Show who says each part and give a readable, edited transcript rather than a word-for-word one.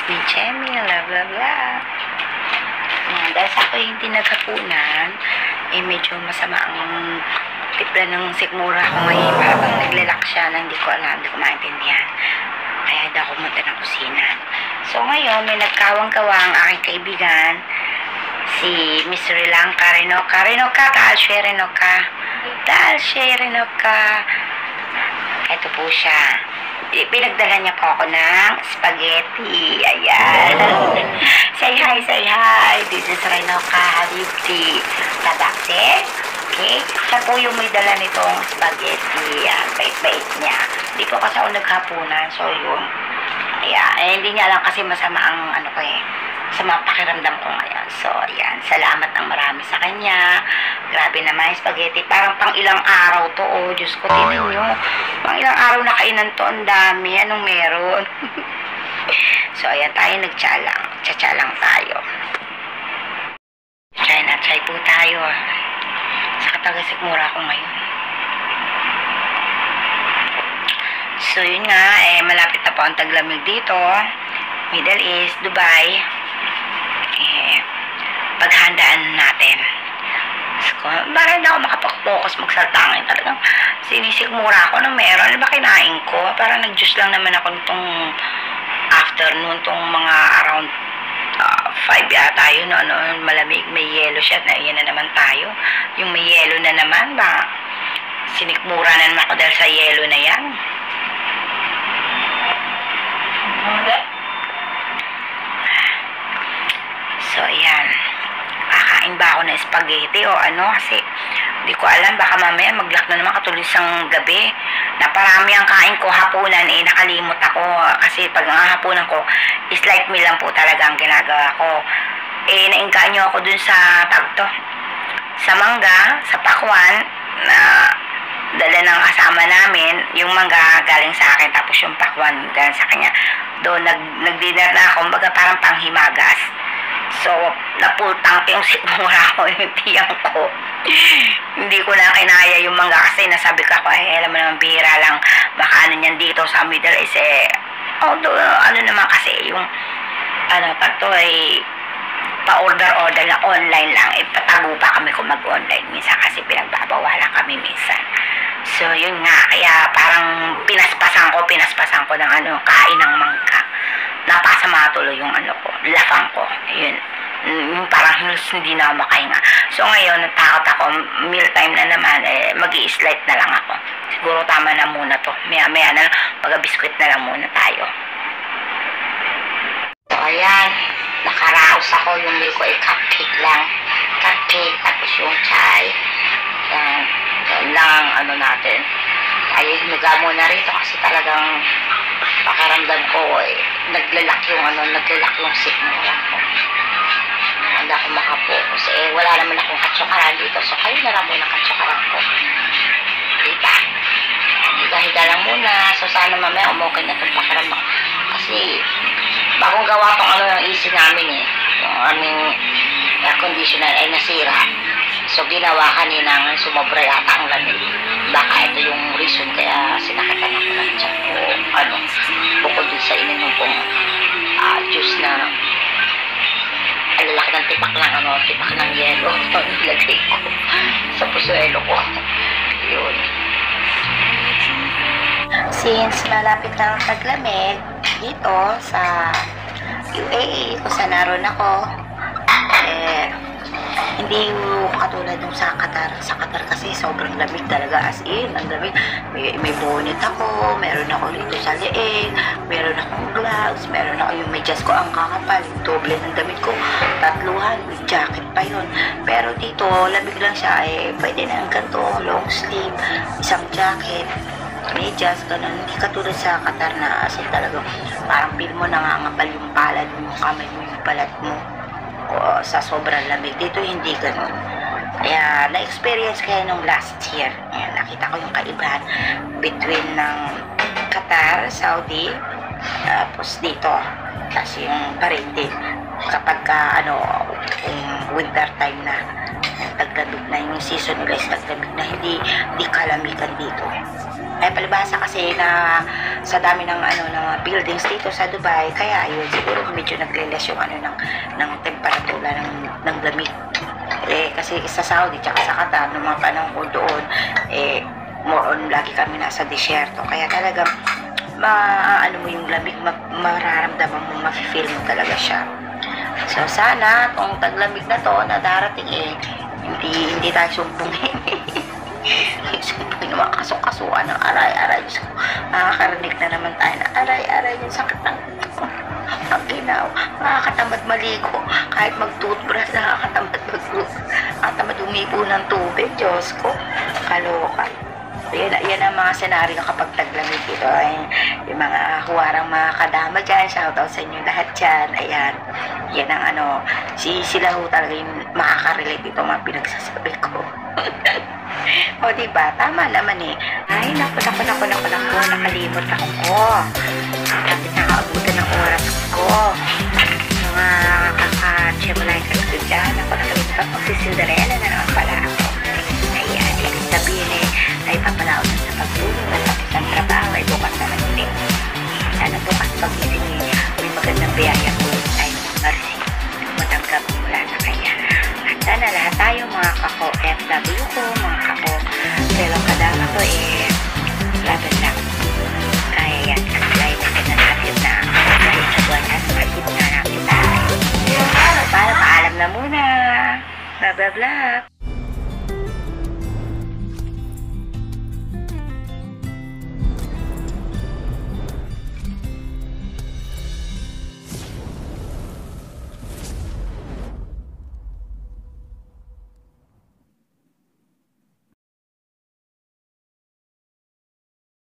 Speaker 1: with Chemi, blah blah blah. Yan, dahil sa ako'y hindi naghapunan, eh medyo masama ang tipla ng sikmura ko ngayon. Parang naglalak siya na hindi ko alam, hindi ko maintindihan. Kaya hindi ako pumunta ng kusina. So ngayon, may nagkawang-gawa ang aking kaibigan, si Miss Rilanka Renoka. Renoka, Dalshe Renoka. Dalshe Renoka. Ito po siya. Pinagdala niya po ako ng spaghetti. Ayan. Say hi, say hi. This is Renoka Habibti. Tabakse. Okay? Siya po yung may dala nitong spaghetti. Ayan. Bait-bait niya. Hindi po kasi ako naghapunan. So, yun. Ayan. Eh, hindi niya lang kasi masama ang ano ko eh. Sa mga pakiramdam ko ngayon. So, ayan. Salamat ng marami sa kanya. Grabe naman yung spaghetti. Parang pang ilang araw to. Oh, Diyos ko, tinan nyo. Pang ilang araw na kainan to. Ang dami. Anong meron? So, ayan. Tayo nag-tsa lang. Tsa-tsa lang tayo. Try na. Try po tayo. Sa kataga-sikmura ko ngayon. So, yun nga. Eh, malapit na po ang taglamig dito. Middle East, Dubai. Paghandaan natin. So, bakit ako makapag-focus magsalta ngayon? Talagang sinisikmura ako na meron. Ano ba kinain ko? Parang nag-juice lang naman ako nitong afternoon, tong mga around 5 yata yun. Ano, malamig, may yelo siya. Na, yan na naman tayo. Yung may yelo na naman, ba? Sinikmura na naman ako dahil sa yelo na yan. So, ayan. Kakain ba ako ng spaghetti o ano? Kasi, hindi ko alam. Baka mamaya mag-lock na naman katulad sang gabi. Naparami ang kain ko hapunan. Eh, nakalimot ako. Kasi pag nga hapunan ko, is like me lang po talaga ang ginagawa ko. Eh, naingkaan nyo ako dun sa tagto. Sa mangga, sa pakwan, na dala ng kasama namin. Yung mangga galing sa akin, tapos yung pakwan galing sa kanya. Doon, nag-dinner na ako. Baga parang panghimagas. So, napultang yung sikmura ko, yung tiyang ko. Hindi ko na kinaya yung mangga kasi nasabi ko ako, eh, alam mo naman, bihira lang makaano niyan dito sa Middle East. Eh, although, ano naman kasi, yung, ano, pagto ay pa-order-order na online lang. Ipatago pa kami kung mag-online minsan kasi pinagbabawalan kami minsan. So, yun nga, kaya parang pinaspasan ko ng ano, kain ng mangga. Napasama tuloy yung ano ko, lafang ko. Yun. Yung parang hindi na makahinga. So ngayon, natakot ako, mealtime na naman, eh, mag-i-slide na lang ako. Siguro tama na muna to. Maya na lang, mag-biskuit na lang muna tayo. So ayan, nakaraos ako, yung milk ko ay cupcake lang. Cupcake, tapos yung chai. Yan, yan lang ano natin. Tayo hinuga muna rito kasi talagang pakaramdam ko eh, naglalak yung sikmura ko. Hindi ako makapokus. Eh, wala naman akong katsukaran dito. So, kayo na lang muna katsukaran ko. Diba? Higa-higa lang muna. So, sana mamaya umukay na itong pakaramdam. Kasi, bagong gawa itong ano yung AC namin eh. Yung aming air conditioner ay nasira. So, ginawa kanina nga sumobra yata ang lamig. Baka ito yung reason kaya sinakitan ako ng tiyan ko. Ano, bukod din sa ininom kong juice na alalaki ng tipak ng yelo. Nilagay ko sa pusuelo ko. Yun. Since malapit na ang taglamig dito sa UAE, kung saan naroon ako, eh, hindi katulad nung sa Qatar. Sa Qatar kasi sobrang lamig talaga, as in, ang lamig. May bonnet ako, meron ako rito sa leeg, meron akong gloves, meron ako yung medyas ko ang kakapal, doble ng damit ko, tatluhan, with jacket pa yun. Pero dito, lamig lang siya, eh, pwede na ang ganito, long sleeve, isang jacket, medyas, ganun. Hindi katulad sa Qatar na as in talaga, parang feel mo nangangapal yung palad mo, yung kamay mo, yung balat mo. O, sa sobrang lamig. Dito hindi ganun. Kaya na-experience kaya nung last year. Ayan, nakita ko yung kaibahan between ng Qatar, Saudi, tapos dito. Tapos yung parente kapag ka, ano, winter time na, taglamig na yung season nila is taglamig na, hindi kalamigan dito. Ay, palibhasa kasi na sa dami ng ng buildings dito sa Dubai, kaya ayun, siguro medyo nagleles yung ng temperatura ng lamig. Kasi sa Saudi tsaka sa Qatar, noong mga panahon ko doon, more on lagi kami nasa disyerto. Kaya talagang mo yung lamig, mararamdaman mo, mafe-feel mo talaga siya. So sana tong taglamig na to na darating hindi tayo sumpungin. Sumpungin yung mga kasukasuan ng aray-aray. So, nakakarinig na naman tayo na aray-aray yung sakit ng ang ginaw. Nakakatamad maligo. Kahit mag-toothbrush, nakakatamad umipo ng tubig. Diyos ko, kaloka. Yan ang mga senaryo kapag taglamig dito. Yung mga huwarang mga kadama dyan, shoutout sa inyo lahat dyan. Ayan, yan ang sila ho talaga yung makaka-relate dito mga pinagsasabi ko. O diba, tama naman Ay, naku, nakalimot ako. Kapit nakaabutan ng oras ko. Mga kaka-chemolite ko dyan. Ako nakalimot ako, magsisinderela na naman pala ako. Ayan, ibig sabihin ay papalaot na sa pagtulong at sa isang trabaho ay bukas na ulit. Sana bukas pag-ising may magandang biyaya po tayo mag-receive, matanggap mula sa kanya. At sana lahat tayo mga kako-FW ko, mga kako-fellow kadama ko laban lang. Kaya yan, kaya natin na natin na kahit sa buwan at makasip na natin tayo. Para paalam na muna. Blah blah blah.